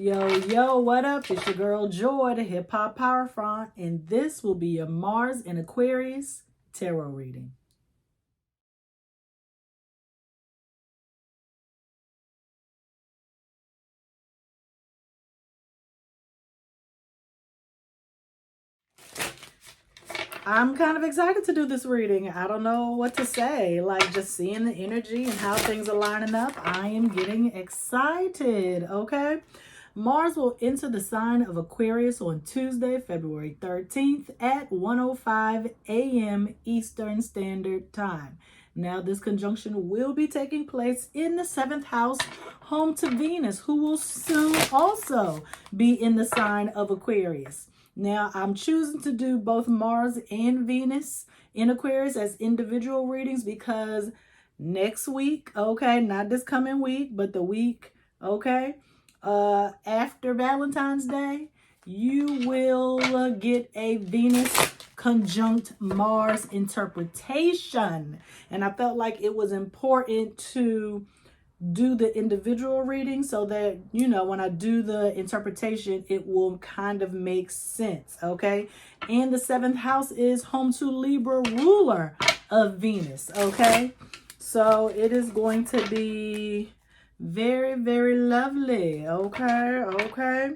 Yo, yo, what up? It's your girl Joy, the Hip Hop Power Front, and this will be your Mars and Aquarius tarot reading. I'm kind of excited to do this reading. I don't know what to say. Like, just seeing the energy and how things are lining up, I am getting excited, okay? Mars will enter the sign of Aquarius on Tuesday, February 13th at 1:05 a.m. Eastern Standard Time. Now, this conjunction will be taking place in the 7th house, home to Venus, who will soon also be in the sign of Aquarius. Now, I'm choosing to do both Mars and Venus in Aquarius as individual readings because next week, okay, not this coming week, but the week, okay, after Valentine's Day, you will get a Venus conjunct Mars interpretation. And I felt like it was important to do the individual reading so that, you know, when I do the interpretation, it will kind of make sense, okay? And the 7th house is home to Libra, ruler of Venus, okay? So it is going to be very, very lovely, okay?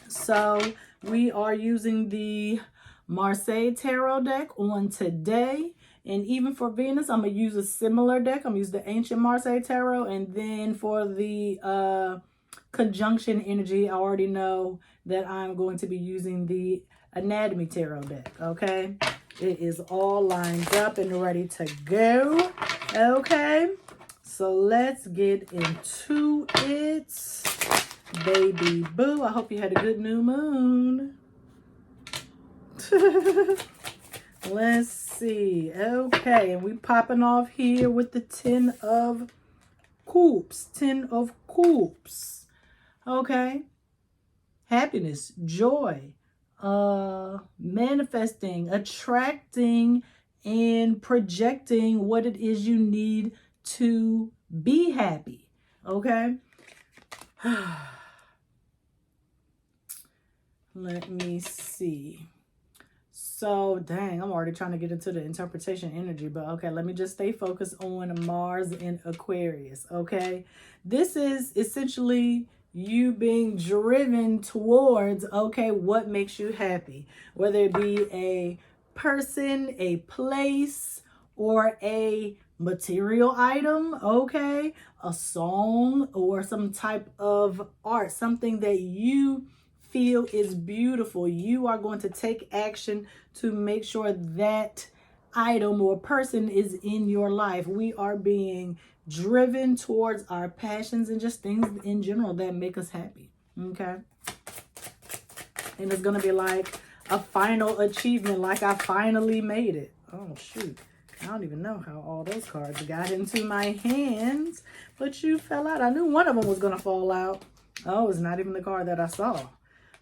So we are using the Marseille Tarot deck on today. And even for Venus, I'm going to use a similar deck. I'm going to use the Ancient Marseille Tarot. And then for the conjunction energy, I already know that I'm going to be using the Anatomy Tarot deck, okay? It is all lined up and ready to go, okay? So let's get into it, baby boo. I hope you had a good new moon. Let's see. Okay, and we popping off here with the 10 of Cups. 10 of Cups. Okay. Happiness, joy, manifesting, attracting, and projecting what it is you need to be happy. Okay. Let me see. So, dang, I'm already trying to get into the interpretation energy, but okay, let me just stay focused on Mars in Aquarius, okay? This is essentially you being driven towards, okay, what makes you happy, whether it be a person, a place, or a material item, okay? A song or some type of art, something that you feel is beautiful. You are going to take action to make sure that item or person is in your life. We are being driven towards our passions and just things in general that make us happy, okay? And it's going to be like a final achievement, like I finally made it. Oh, shoot. I don't even know how all those cards got into my hands, but you fell out. I knew one of them was going to fall out. Oh, it's not even the card that I saw.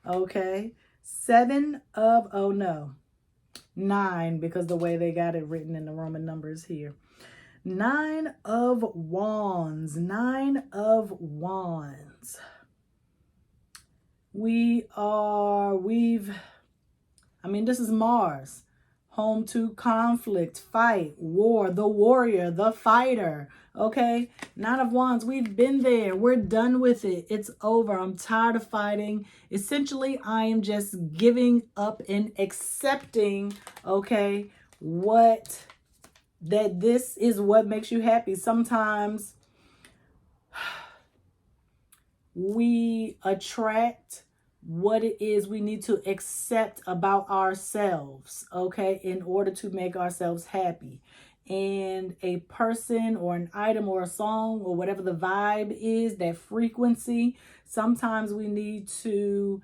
Okay, 7 of, oh no, 9, because the way they got it written in the Roman numbers here. 9 of Wands, 9 of Wands. This is Mars, home to conflict, fight, war, the warrior, the fighter, okay? 9 of Wands, we've been there. We're done with it. It's over. I'm tired of fighting. Essentially, I am just giving up and accepting, okay, that this is what makes you happy. Sometimes we attract what it is we need to accept about ourselves, okay, in order to make ourselves happy. And a person or an item or a song or whatever the vibe is, that frequency, sometimes we need to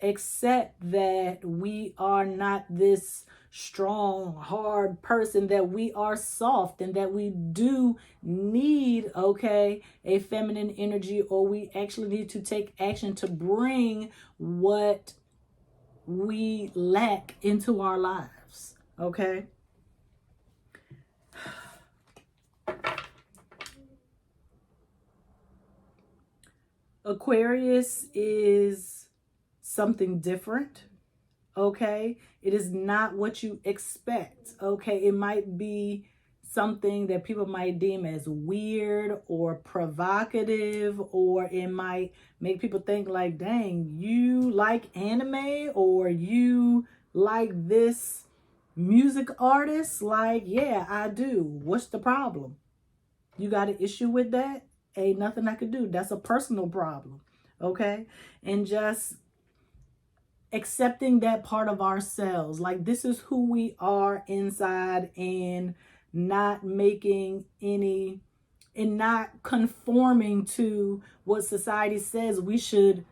accept that we are not this strong, hard person, that we are soft, and that we do need, okay, a feminine energy, or we actually need to take action to bring what we lack into our lives, okay? Aquarius is something different. Okay, it is not what you expect. Okay, it might be something that people might deem as weird or provocative, or it might make people think like, dang, you like anime, or you like this music artist. Like, yeah, I do. What's the problem? You got an issue with that? Ain't nothing I could do. That's a personal problem. Okay, and just accepting that part of ourselves, like this is who we are inside, and not making any, and not conforming to what society says we should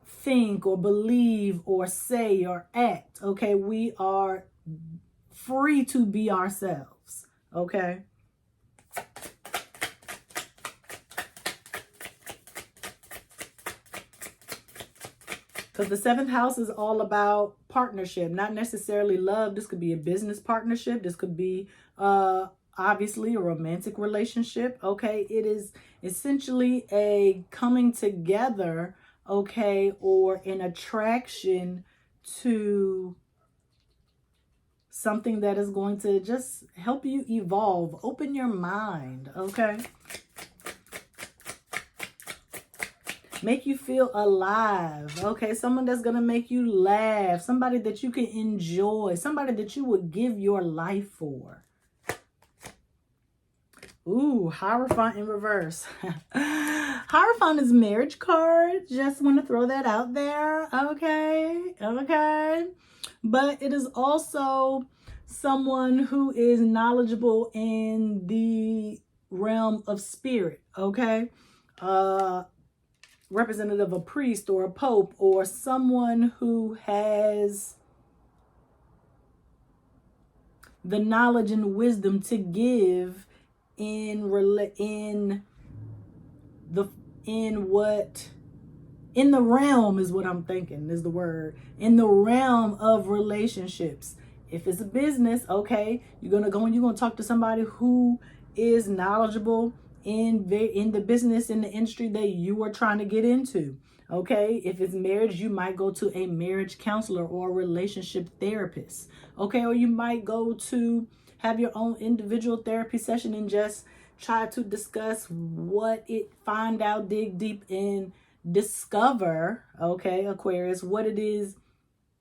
think or believe or say or act. Okay, we are free to be ourselves. Okay, because the seventh house is all about partnership, not necessarily love. This could be a business partnership. This could be obviously a romantic relationship. Okay, it is essentially a coming together, okay, or an attraction to something that is going to just help you evolve, open your mind. Okay, make you feel alive. Okay, someone that's gonna make you laugh, somebody that you can enjoy, somebody that you would give your life for. Ooh, Hierophant in reverse. Hierophant is marriage card. Just want to throw that out there. Okay, okay. But it is also someone who is knowledgeable in the realm of spirit. Okay, representative of a priest or a pope, or someone who has the knowledge and wisdom to give in the in the realm, is what I'm thinking is the word, in the realm of relationships. If it's a business, okay, you're gonna go and you're gonna talk to somebody who is knowledgeable in the business, in the industry that you are trying to get into. Okay, if it's marriage, you might go to a marriage counselor or a relationship therapist. Okay, or you might go to have your own individual therapy session and just try to discuss find out, dig deep, and discover, okay, Aquarius, what it is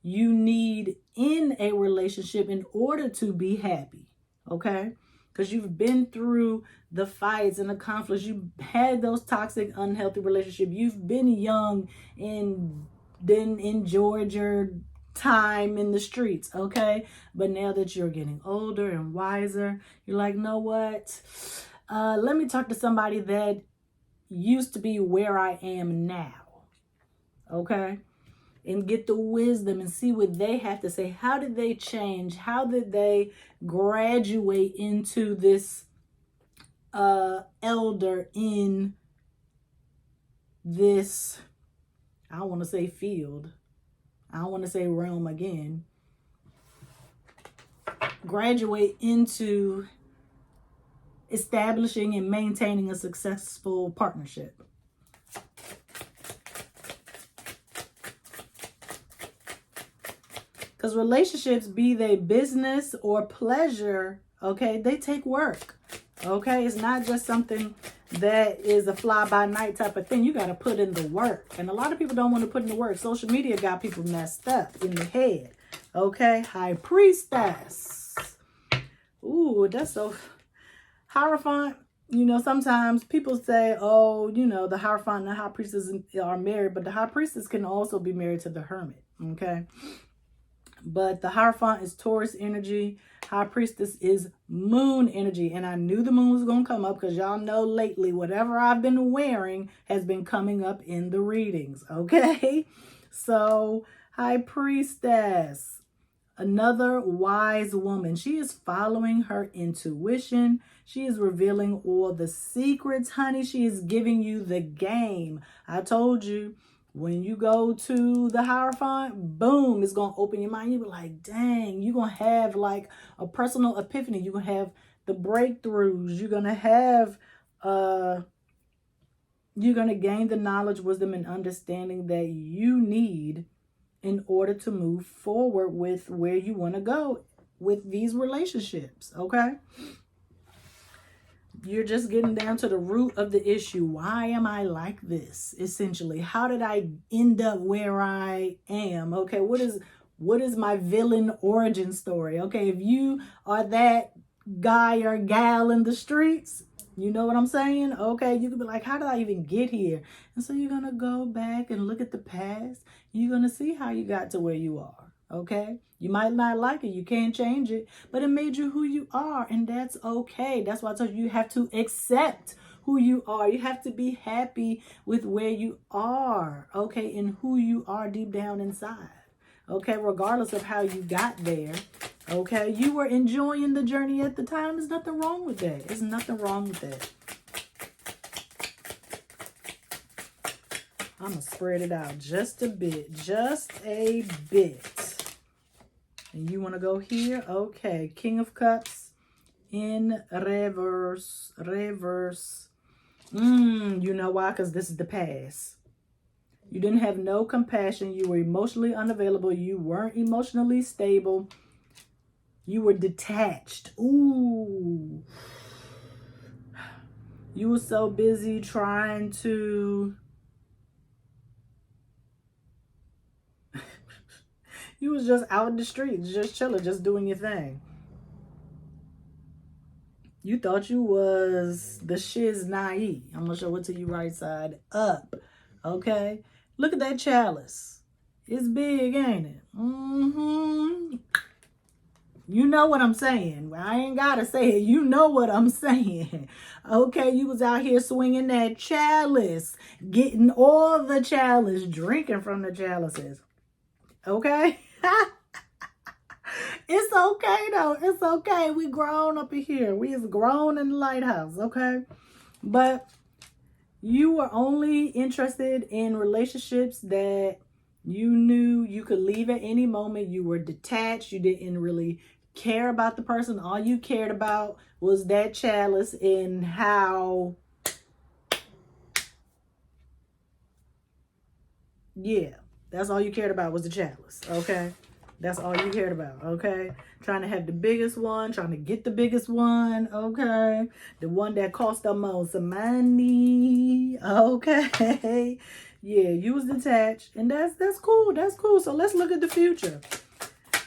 you need in a relationship in order to be happy. Okay, because you've been through the fights and the conflicts, you've had those toxic, unhealthy relationships, you've been young and then enjoyed your time in the streets. Okay, but now that you're getting older and wiser, you're like, know what, let me talk to somebody that used to be where I am now. Okay, and get the wisdom and see what they have to say. How did they change? How did they graduate into this elder in this, I don't want to say field, I don't want to say realm again, graduate into establishing and maintaining a successful partnership. Because relationships, be they business or pleasure, okay, they take work. Okay, it's not just something that is a fly-by-night type of thing. You got to put in the work. And a lot of people don't want to put in the work. Social media got people messed up in the head. Okay, High Priestess. Ooh, that's so... Hierophant, you know, sometimes people say, oh, you know, the Hierophant and the High Priestess are married. But the High Priestess can also be married to the Hermit. Okay, but the Hierophant is Taurus energy. High Priestess is Moon energy. And I knew the moon was going to come up because y'all know lately whatever I've been wearing has been coming up in the readings. Okay, so High Priestess, another wise woman. She is following her intuition. She is revealing all the secrets, honey. She is giving you the game. I told you, when you go to the Hierophant, boom, it's going to open your mind. You'll be like, dang, you're going to have like a personal epiphany. You're going to have the breakthroughs. You're going to have You're going to gain the knowledge, wisdom, and understanding that you need in order to move forward with where you want to go with these relationships, okay? You're just getting down to the root of the issue. Why am I like this? Essentially, how did I end up where I am? Okay, what is my villain origin story? Okay, if you are that guy or gal in the streets, you know what I'm saying? Okay, you could be like, how did I even get here? And so you're going to go back and look at the past. You're going to see how you got to where you are. Okay, you might not like it, you can't change it, but it made you who you are, and that's okay. That's why I told you, you have to accept who you are. You have to be happy with where you are, okay, and who you are deep down inside, okay, regardless of how you got there. Okay, you were enjoying the journey at the time. There's nothing wrong with that. There's nothing wrong with that. I'm going to spread it out just a bit. Just a bit. And you want to go here? Okay. King of Cups in reverse. Reverse. You know why? Because this is the past. You didn't have no compassion. You were emotionally unavailable. You weren't emotionally stable. You were detached. Ooh. You were so busy trying to... You was just out in the streets, just chilling, just doing your thing. You thought you was the shiz naive. I'm going to show it to you right side up. Okay? Look at that chalice. It's big, ain't it? You know what I'm saying. I ain't got to say it. You know what I'm saying. Okay, you was out here swinging that chalice, getting all the chalice, drinking from the chalices. Okay? It's okay, though. It's okay. We grown up in here. We is grown in the lighthouse, okay? But you were only interested in relationships that you knew you could leave at any moment. You were detached. You didn't really care about the person. All you cared about was that chalice and how... Yeah, that's all you cared about was the chalice, okay? That's all you cared about, okay? Trying to have the biggest one, trying to get the biggest one, okay? The one that cost the most money, okay? Yeah, you was detached, and that's cool, that's cool. So let's look at the future.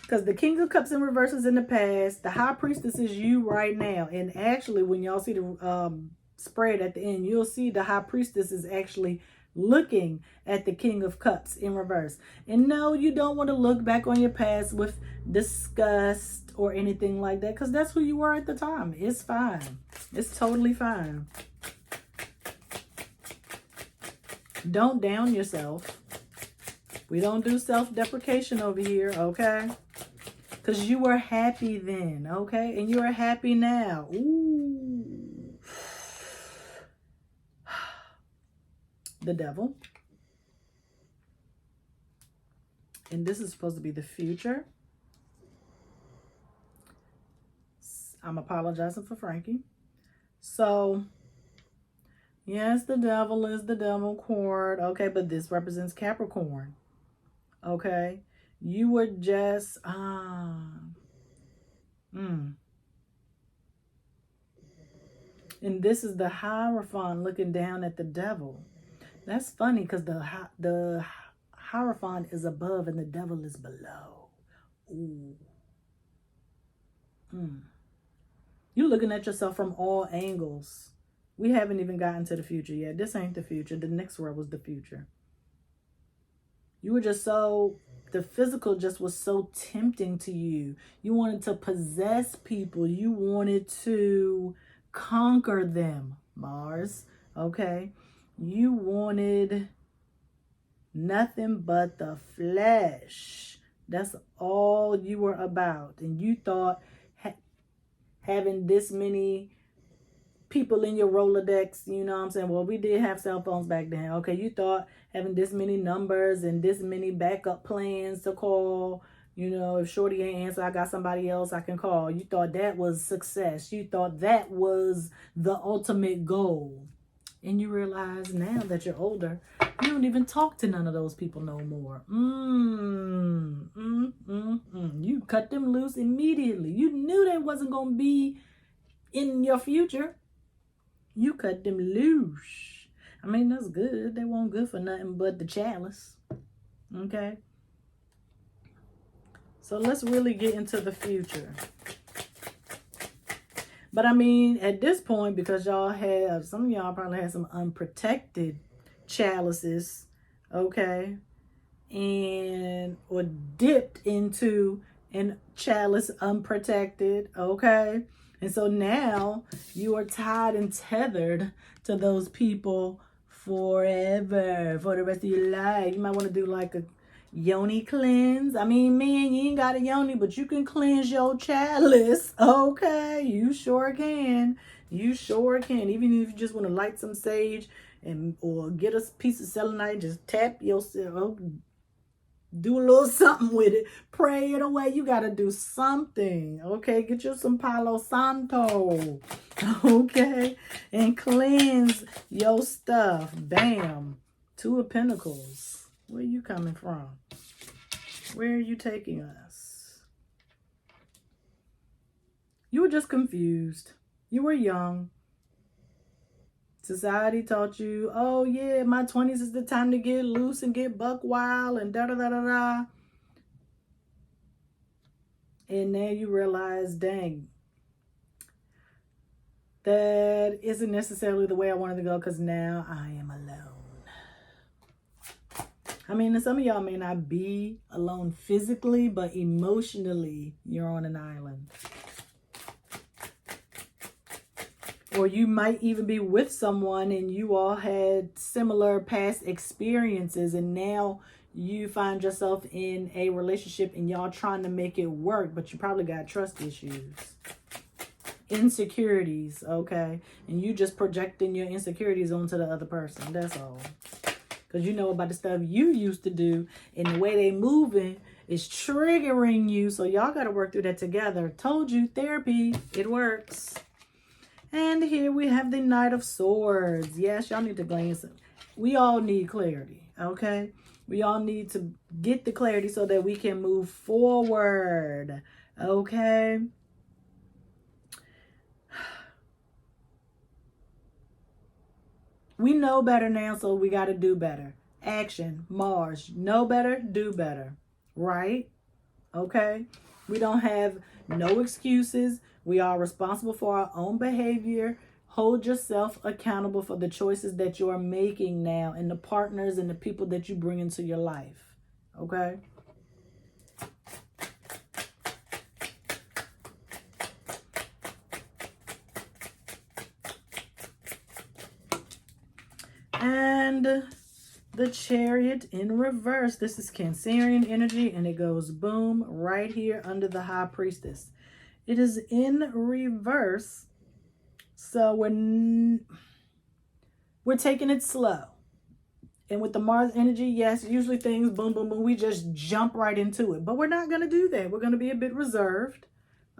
Because the King of Cups in reverse is in the past. The High Priestess is you right now. And actually, when y'all see the spread at the end, you'll see the High Priestess is actually looking at the King of Cups in reverse. And no, you don't want to look back on your past with disgust or anything like that, because that's who you were at the time. It's fine. It's totally fine. Don't down yourself. We don't do self-deprecation over here, okay? Because you were happy then, okay? And you are happy now. Ooh. The Devil. And this is supposed to be the future. I'm apologizing for Frankie. So, yes, the Devil is the Devil card. Okay, but this represents Capricorn. Okay? You were just... And this is the Hierophant looking down at the Devil. That's funny because the Hierophant is above and the Devil is below. Ooh. You're looking at yourself from all angles. We haven't even gotten to the future yet. This ain't the future. The next world was the future. You were just so... The physical just was so tempting to you. You wanted to possess people. You wanted to conquer them, Mars. Okay? You wanted nothing but the flesh. That's all you were about. And you thought having this many people in your Rolodex, you know what I'm saying? Well, we did have cell phones back then. Okay, you thought having this many numbers and this many backup plans to call, you know, if Shorty ain't answer, I got somebody else I can call. You thought that was success. You thought that was the ultimate goal. And you realize now that you're older, you don't even talk to none of those people no more. You cut them loose immediately. You knew they wasn't going to be in your future. You cut them loose. I mean, that's good. They weren't good for nothing but the chalice. Okay? So let's really get into the future. But I mean, at this point, because y'all have, some of y'all probably had some unprotected chalices, okay? Or dipped into an chalice unprotected, okay? And so now you are tied and tethered to those people forever, for the rest of your life. You might want to do like a yoni cleanse. I mean, man, you ain't got a yoni, but you can cleanse your chalice. Okay, you sure can. You sure can. Even if you just want to light some sage or get a piece of selenite, just tap yourself. Do a little something with it. Pray it away. You got to do something. Okay, get you some Palo Santo. Okay, and cleanse your stuff. Bam. Two of Pentacles. Where are you coming from? Where are you taking us? You were just confused. You were young. Society taught you, oh yeah, my 20s is the time to get loose and get buck wild and da-da-da-da-da. And now you realize, dang, that isn't necessarily the way I wanted to go, because now I am alone. I mean, some of y'all may not be alone physically, but emotionally, you're on an island. Or you might even be with someone and you all had similar past experiences, and now you find yourself in a relationship and y'all trying to make it work, but you probably got trust issues, insecurities, okay? And you just projecting your insecurities onto the other person. That's all. Because you know about the stuff you used to do, and the way they moving is triggering you. So y'all got to work through that together. Told you, therapy, it works. And here we have the Knight of Swords. Yes, y'all need to glance. We all need clarity, okay? We all need to get the clarity so that we can move forward, okay? We know better now, so we got to do better. Action, Mars. Know better, do better, right? Okay? We don't have no excuses. We are responsible for our own behavior. Hold yourself accountable for the choices that you are making now and the partners and the people that you bring into your life. Okay? And the Chariot in reverse. This is Cancerian energy, and it goes boom right here under the High Priestess. It is in reverse, so we're taking it slow. And with the Mars energy, yes, usually things boom, boom, boom. We just jump right into it. But we're not going to do that. We're going to be a bit reserved,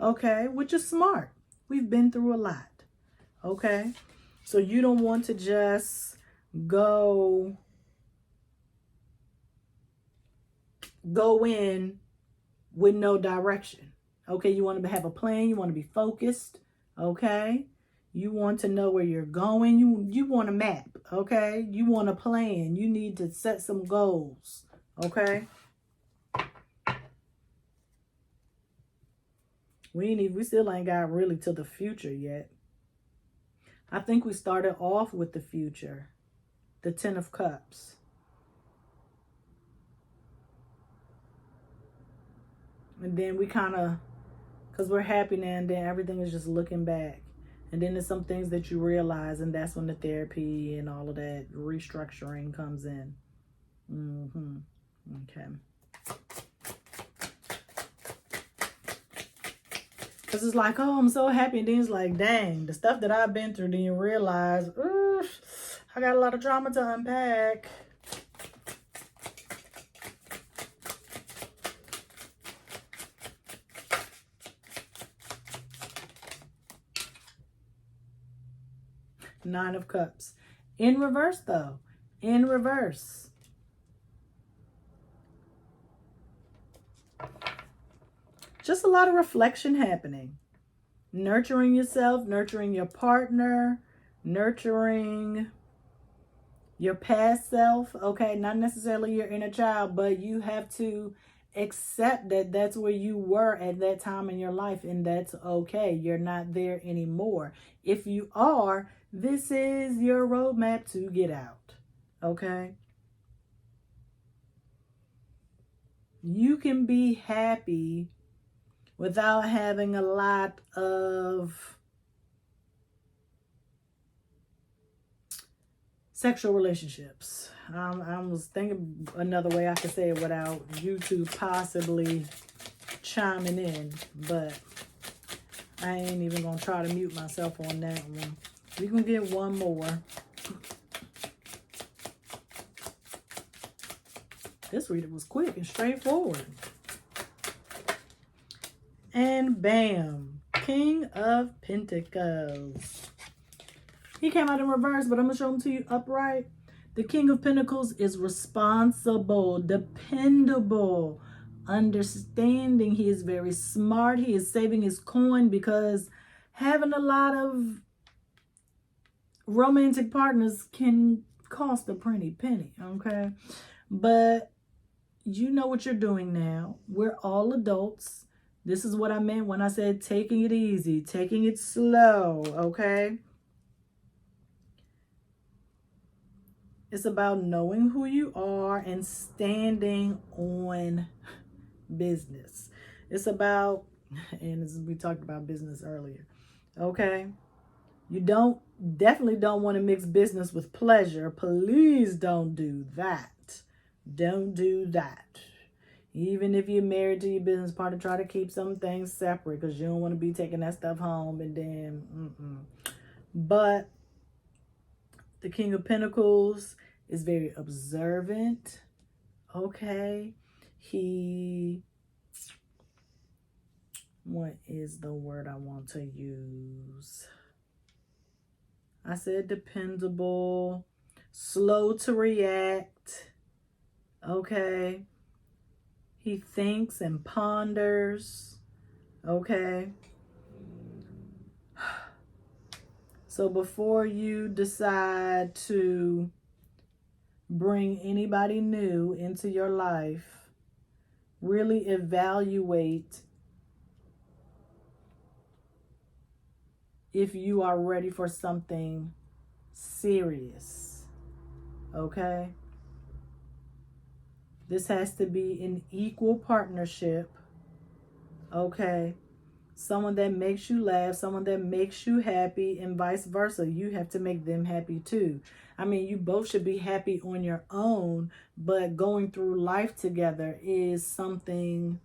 okay, which is smart. We've been through a lot, okay? So you don't want to just go in with no direction. Okay, you want to have a plan. You want to be focused. Okay, you want to know where you're going. You want a map. Okay, you want a plan. You need to set some goals. Okay. We still ain't got really to the future yet. I think we started off with the future, the 10 of Cups. And then we kind of, because we're happy now and then, everything is just looking back. And then there's some things that you realize, and that's when the therapy and all of that restructuring comes in. Okay. Because it's like, oh, I'm so happy. And then it's like, dang, the stuff that I've been through, then you realize, I got a lot of trauma to unpack. Nine of Cups. In reverse, though. In reverse. Just a lot of reflection happening. Nurturing yourself, nurturing your partner, nurturing your past self. Okay, not necessarily your inner child, but you have to accept that that's where you were at that time in your life, and that's okay. You're not there anymore. If you are, this is your roadmap to get out. Okay? You can be happy without having a lot of sexual relationships. I was thinking another way I could say it without YouTube possibly chiming in, but I ain't even gonna try to mute myself on that one. We can get one more. This reader was quick and straightforward. And bam, King of Pentacles. He came out in reverse, but I'm going to show him to you upright. The King of Pentacles is responsible, dependable, understanding. He is very smart. He is saving his coin, because having a lot of romantic partners can cost a pretty penny, okay? But you know what you're doing now. We're all adults. This is what I meant when I said taking it easy, taking it slow, okay? It's about knowing who you are and standing on business. It's about, and we talked about business earlier, okay? You definitely don't want to mix business with pleasure. Please don't do that. Don't do that. Even if you're married to your business partner, try to keep some things separate, because you don't want to be taking that stuff home and then, But the King of Pentacles is very observant, okay? What is the word I want to use? I said dependable, slow to react, okay? He thinks and ponders, okay? So before you decide to bring anybody new into your life, really evaluate if you are ready for something serious, okay? This has to be an equal partnership, okay? Someone that makes you laugh, someone that makes you happy, and vice versa. You have to make them happy too. I mean, you both should be happy on your own, but going through life together is something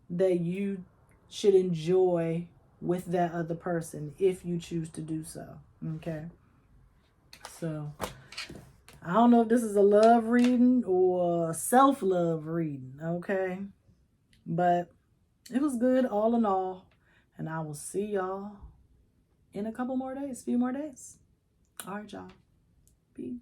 that you should enjoy with that other person if you choose to do so, okay? So, I don't know if this is a love reading or a self-love reading, okay? But it was good all in all. And I will see y'all in a couple more days, few more days. All right, y'all. Peace.